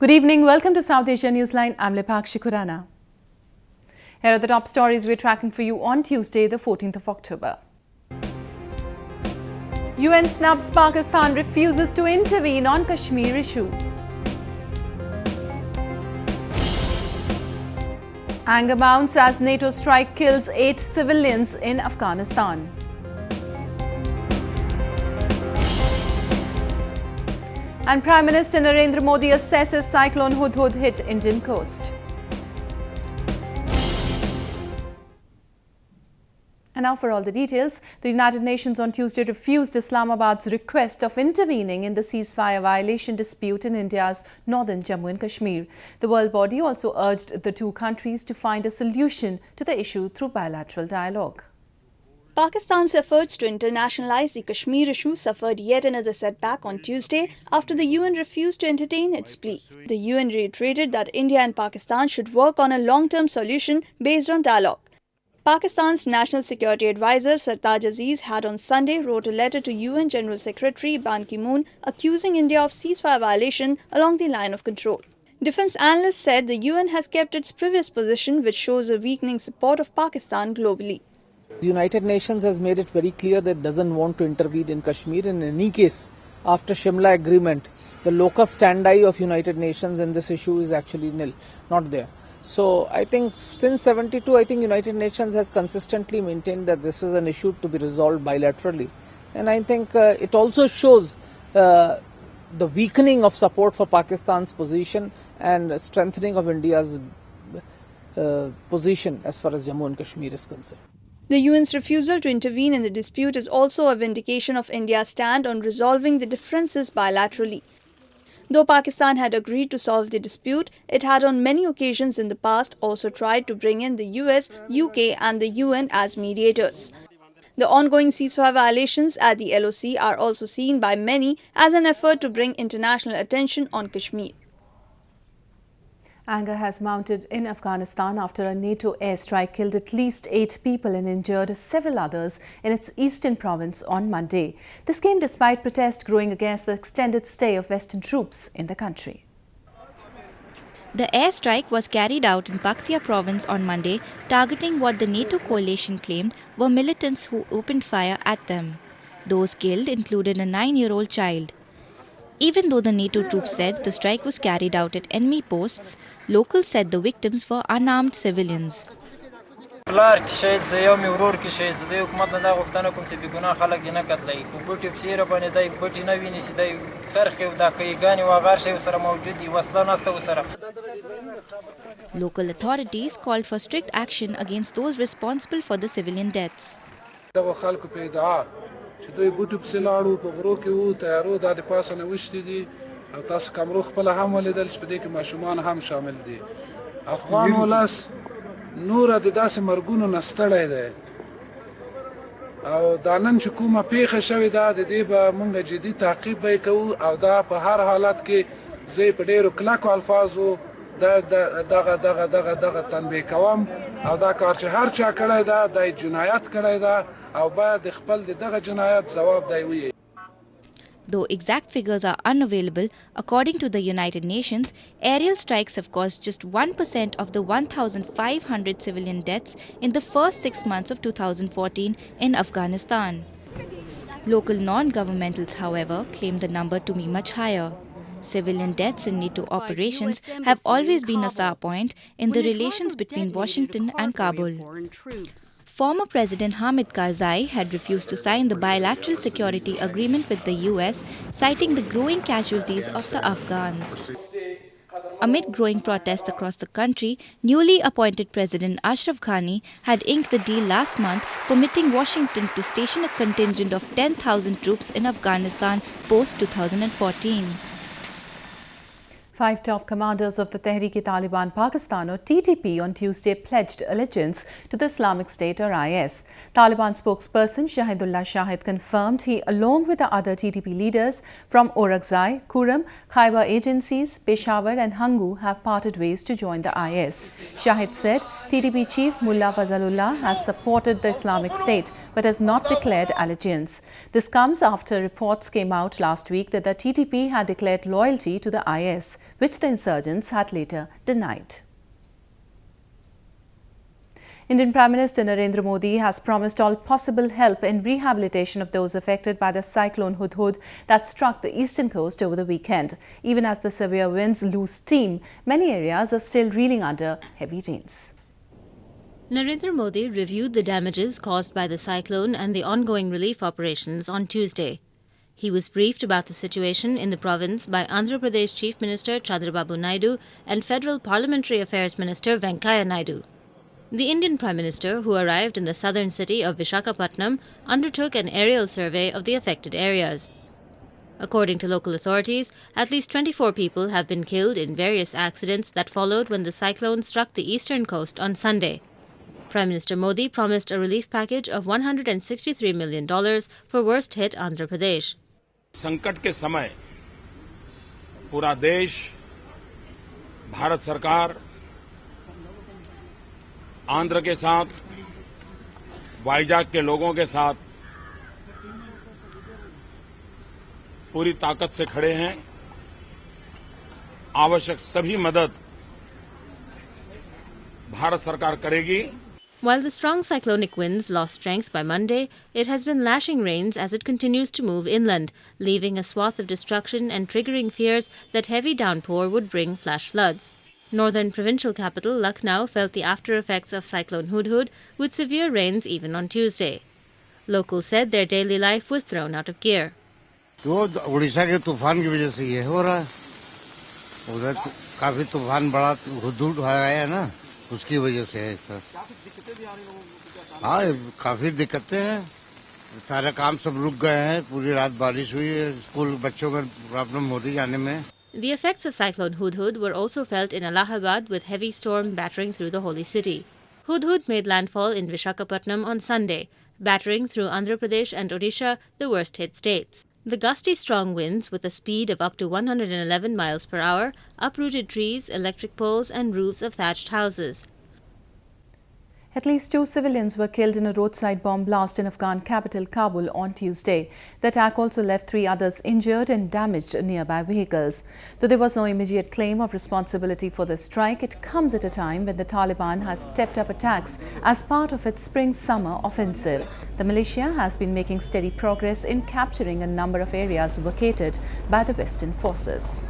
Good evening. Welcome to South Asia Newsline. I'm Lipakshi Khurana. Here are the top stories we're tracking for you on Tuesday, the 14th of October. UN snubs Pakistan refuses to intervene on Kashmir issue. Anger mounts as NATO strike kills 8 civilians in Afghanistan. And Prime Minister Narendra Modi assesses Cyclone Hudhud hit Indian coast. And now for all the details. The United Nations on Tuesday refused Islamabad's request of intervening in the ceasefire violation dispute in India's northern Jammu and Kashmir. The world body also urged the two countries to find a solution to the issue through bilateral dialogue. Pakistan's efforts to internationalize the Kashmir issue suffered yet another setback on Tuesday after the UN refused to entertain its plea. The UN reiterated that India and Pakistan should work on a long-term solution based on dialogue. Pakistan's National Security Advisor Sartaj Aziz had on Sunday wrote a letter to UN General Secretary Ban Ki-moon accusing India of ceasefire violation along the line of control. Defense analysts said the UN has kept its previous position, which shows a weakening support of Pakistan globally. The United Nations has made it very clear that it doesn't want to intervene in Kashmir. In any case, after Shimla agreement, the locus standi of United Nations in this issue is actually nil, not there. So I think since 72, I think United Nations has consistently maintained that this is an issue to be resolved bilaterally. And I think it also shows the weakening of support for Pakistan's position and strengthening of India's position as far as Jammu and Kashmir is concerned. The UN's refusal to intervene in the dispute is also a vindication of India's stand on resolving the differences bilaterally. Though Pakistan had agreed to solve the dispute, it had on many occasions in the past also tried to bring in the US, UK and the UN as mediators. The ongoing ceasefire violations at the LOC are also seen by many as an effort to bring international attention on Kashmir. Anger has mounted in Afghanistan after a NATO airstrike killed at least 8 people and injured several others in its eastern province on Monday. This came despite protests growing against the extended stay of Western troops in the country. The airstrike was carried out in Paktia province on Monday, targeting what the NATO coalition claimed were militants who opened fire at them. Those killed included a 9-year-old child. Even though the NATO troops said the strike was carried out at enemy posts, locals said the victims were unarmed civilians. Local authorities called for strict action against those responsible for the civilian deaths. چې دوی بوټو پسې لاړو په غرو کې وو تیارو دا د پاسه نه وشتي دي او تاسو کمرو خپله هم ولیدل چې په دې کې ماشومان هم شامل دي. افغان ولس نوره د داسې مرګونو نه ستړی دی او دا نن چې کومه پیښه شوې ده د دې به موږ جدي تعقیب به یې کوو او دا په هر حالت کې زه په ډېرو کلکو الفاظو دغه تنبیه کوم او دا کار چې هر چا کړی ده دا جنایت کړی ده او باید خپل دغه جنایت ځواب دی وي. Though exact figures are unavailable, according to the United Nations, aerial strikes have caused just 1% of the 1,500 civilian deaths in the first 6 months of 2014 in Afghanistan. Local non-governmentals, however, claim the number to be much higher. Civilian deaths in NATO operations have always been a sour point in the relations between Washington and Kabul. Former President Hamid Karzai had refused to sign the bilateral security agreement with the US, citing the growing casualties of the Afghans. Amid growing protests across the country, newly appointed President Ashraf Ghani had inked the deal last month, permitting Washington to station a contingent of 10,000 troops in Afghanistan post-2014. 5 top commanders of the Tehreek-e-Taliban Pakistan or TTP on Tuesday pledged allegiance to the Islamic State or IS. Taliban spokesperson Shahidullah Shahid confirmed he, along with the other TTP leaders from Orakzai, Kuram, Khyber agencies, Peshawar and Hangu have parted ways to join the IS. Shahid said TTP chief Mullah Fazlullah has supported the Islamic State but has not declared allegiance. This comes after reports came out last week that the TTP had declared loyalty to the IS. which the insurgents had later denied. Indian Prime Minister Narendra Modi has promised all possible help in rehabilitation of those affected by the cyclone Hudhud that struck the eastern coast over the weekend. Even as the severe winds lose steam, many areas are still reeling under heavy rains. Narendra Modi reviewed the damages caused by the cyclone and the ongoing relief operations on Tuesday. He was briefed about the situation in the province by Andhra Pradesh Chief Minister Chandrababu Naidu and Federal Parliamentary Affairs Minister Venkaiah Naidu. The Indian Prime Minister, who arrived in the southern city of Visakhapatnam, undertook an aerial survey of the affected areas. According to local authorities, at least 24 people have been killed in various accidents that followed when the cyclone struck the eastern coast on Sunday. Prime Minister Modi promised a relief package of $163 million for worst-hit Andhra Pradesh. संकट के समय पूरा देश, भारत सरकार आंध्र के साथ, वाइजाग के लोगों के साथ पूरी ताकत से खड़े हैं। आवश्यक सभी मदद भारत सरकार करेगी। While the strong cyclonic winds lost strength by Monday, it has been lashing rains as it continues to move inland, leaving a swath of destruction and triggering fears that heavy downpour would bring flash floods. Northern provincial capital Lucknow felt the after-effects of Cyclone Hudhud with severe rains even on Tuesday. Locals said their daily life was thrown out of gear. तो उड़ीसा के तूफान की वजह से ये हो रहा है। उधर काफी तूफान बड़ा हुदहुद आया है ना, उसकी वजह से है सर। हाँ, काफी दिक्कतें हैं। सारे काम सब रुक गए हैं। पूरी रात बारिश हुई है। स्कूल बच्चों का प्रॉब्लम हो रही है आने में। The effects of Cyclone Hudhud were also felt in Allahabad, with heavy storm battering through the holy city. Hudhud made landfall in Visakhapatnam on Sunday, battering through Andhra Pradesh and Odisha, the worst-hit states. The gusty strong winds, with a speed of up to 111 miles per hour, uprooted trees, electric poles and roofs of thatched houses. At least 2 civilians were killed in a roadside bomb blast in Afghan capital Kabul on Tuesday. The attack also left 3 others injured and damaged nearby vehicles. Though there was no immediate claim of responsibility for the strike, it comes at a time when the Taliban has stepped up attacks as part of its spring-summer offensive. The militia has been making steady progress in capturing a number of areas vacated by the Western forces.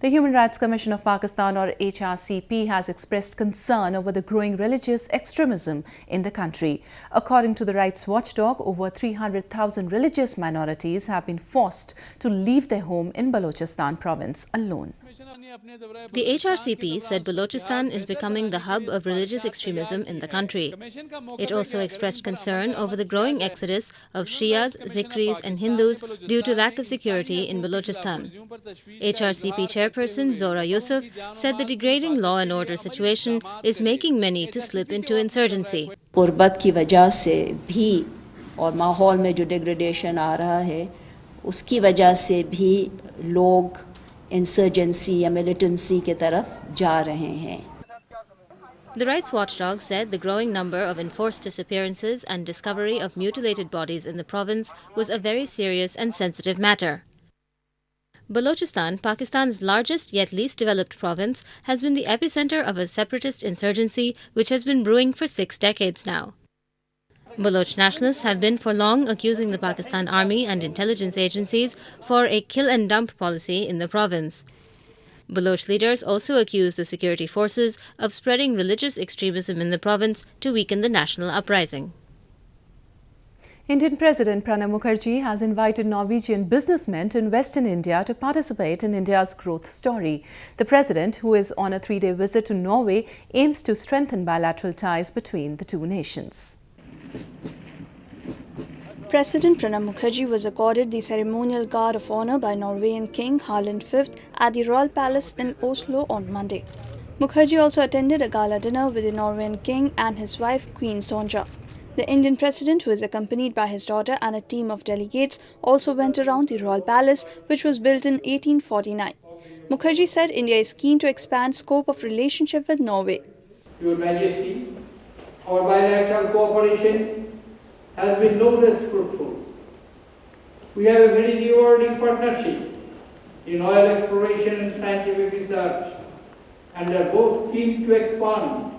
The Human Rights Commission of Pakistan, or HRCP, has expressed concern over the growing religious extremism in the country. According to the rights watchdog, over 300,000 religious minorities have been forced to leave their home in Balochistan province alone. The HRCP said Balochistan is becoming the hub of religious extremism in the country. It also expressed concern over the growing exodus of Shias, Zikris and Hindus due to lack of security in Balochistan. HRCP chairperson Zora Yusuf said the degrading law and order situation is making many to slip into insurgency. गुर्बत की वजह से भी और माहौल में जो degradation आ रहा है उसकी वजह से भी लोग इंसर्जेंसी या मिलिटेंसी के तरफ जा रहे हैं. The rights watchdog said the growing number of enforced disappearances and discovery of mutilated bodies in the province was a very serious and sensitive matter. Balochistan, Pakistan's largest yet least developed province, has been the epicenter of a separatist insurgency which has been brewing for 6 decades now. Baloch nationalists have been for long accusing the Pakistan Army and intelligence agencies for a kill-and-dump policy in the province. Baloch leaders also accuse the security forces of spreading religious extremism in the province to weaken the national uprising. Indian President Pranab Mukherjee has invited Norwegian businessmen to invest in India to participate in India's growth story. The President, who is on a 3-day visit to Norway, aims to strengthen bilateral ties between the two nations. President Pranab Mukherjee was accorded the ceremonial guard of honor by Norwegian King Harald V at the Royal Palace in Oslo on Monday. Mukherjee also attended a gala dinner with the Norwegian King and his wife Queen Sonja. The Indian President, who is accompanied by his daughter and a team of delegates, also went around the Royal Palace, which was built in 1849. Mukherjee said India is keen to expand scope of relationship with Norway. Your Majesty, our bilateral cooperation has been no less fruitful. We have a very rewarding partnership in oil exploration and scientific research, and are both keen to expand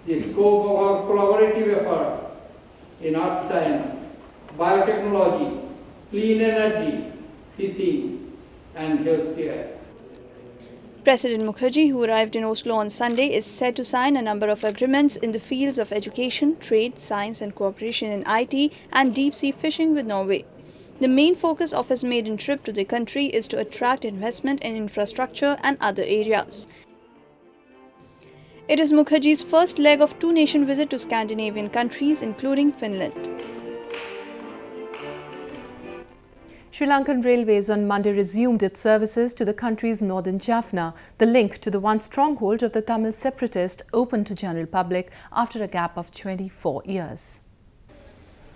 the scope of our collaborative efforts in earth science, biotechnology, clean energy, fishing, and healthcare. President Mukherjee, who arrived in Oslo on Sunday, is set to sign a number of agreements in the fields of education, trade, science and cooperation in IT and deep-sea fishing with Norway. The main focus of his maiden trip to the country is to attract investment in infrastructure and other areas. It is Mukherjee's first leg of two-nation visit to Scandinavian countries, including Finland. Sri Lankan Railways on Monday resumed its services to the country's northern Jaffna. The link to the once stronghold of the Tamil separatists opened to general public after a gap of 24 years.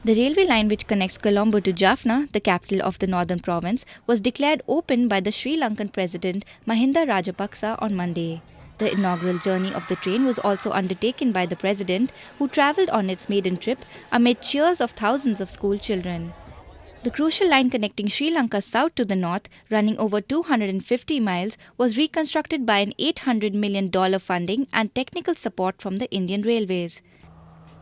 The railway line which connects Colombo to Jaffna, the capital of the northern province, was declared open by the Sri Lankan President Mahinda Rajapaksa on Monday. The inaugural journey of the train was also undertaken by the President, who travelled on its maiden trip amid cheers of thousands of school children. The crucial line connecting Sri Lanka south to the north, running over 250 miles, was reconstructed by an $800 million funding and technical support from the Indian Railways.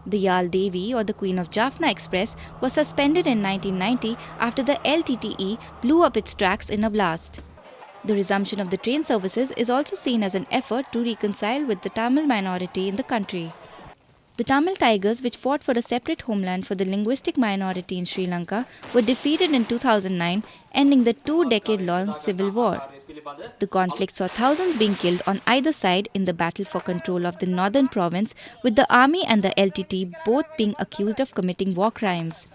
The Yal Devi, or the Queen of Jaffna Express, was suspended in 1990 after the LTTE blew up its tracks in a blast. The resumption of the train services is also seen as an effort to reconcile with the Tamil minority in the country. The Tamil Tigers, which fought for a separate homeland for the linguistic minority in Sri Lanka, were defeated in 2009, ending the two-decade-long civil war. The conflict saw thousands being killed on either side in the battle for control of the northern province, with the army and the LTT both being accused of committing war crimes.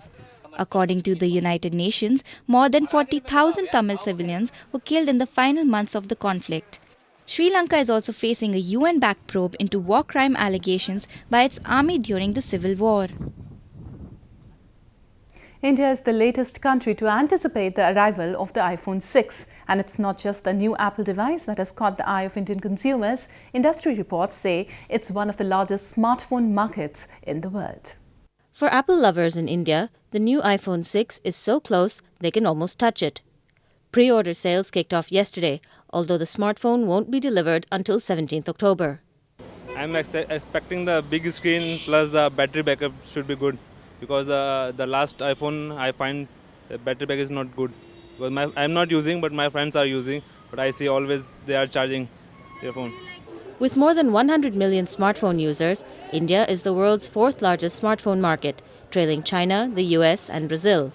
According to the United Nations, more than 40,000 Tamil civilians were killed in the final months of the conflict. Sri Lanka is also facing a UN-backed probe into war crime allegations by its army during the civil war. India is the latest country to anticipate the arrival of the iPhone 6. And it's not just the new Apple device that has caught the eye of Indian consumers. Industry reports say it's one of the largest smartphone markets in the world. For Apple lovers in India, the new iPhone 6 is so close they can almost touch it. Pre-order sales kicked off yesterday, although the smartphone won't be delivered until 17th October. I'm expecting the big screen plus the battery backup should be good, because the last iPhone I find the battery backup is not good. Because I'm not using, but my friends are using, but I see always they are charging their phone. With more than 100 million smartphone users, India is the world's fourth largest smartphone market, trailing China, the US and Brazil.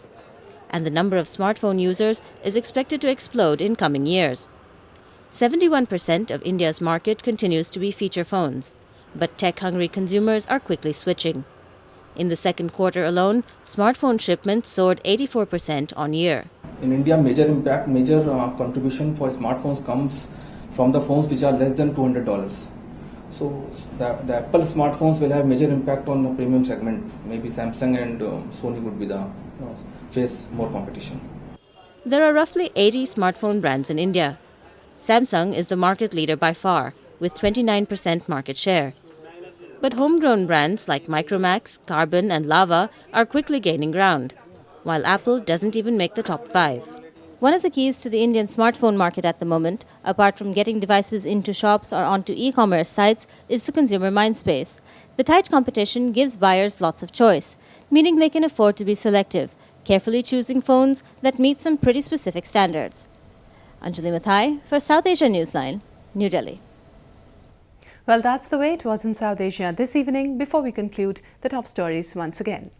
And the number of smartphone users is expected to explode in coming years. 71% of India's market continues to be feature phones, but tech-hungry consumers are quickly switching. In the second quarter alone, smartphone shipments soared 84% on year. In India, major contribution for smartphones comes from the phones which are less than $200. So the Apple smartphones will have major impact on the premium segment. Maybe Samsung and Sony would be face more competition. There are roughly 80 smartphone brands in India. Samsung is the market leader by far, with 29% market share. But homegrown brands like Micromax, Carbon and Lava are quickly gaining ground, while Apple doesn't even make the top 5. One of the keys to the Indian smartphone market at the moment, apart from getting devices into shops or onto e-commerce sites, is the consumer mindspace. The tight competition gives buyers lots of choice, meaning they can afford to be selective, carefully choosing phones that meet some pretty specific standards. Anjali Mathai for South Asia Newsline, New Delhi. Well, that's the way it was in South Asia this evening. Before we conclude, the top stories once again.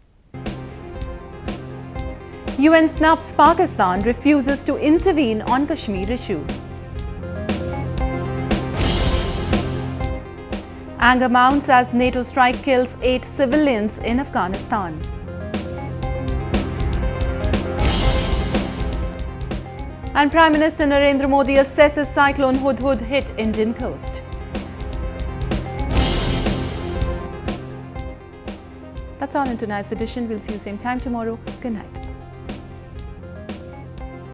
UN snubs Pakistan refuses to intervene on Kashmir issue. Anger mounts as NATO strike kills 8 civilians in Afghanistan. And Prime Minister Narendra Modi assesses Cyclone Hudhud hit Indian coast. That's all in tonight's edition. We'll see you same time tomorrow. Good night.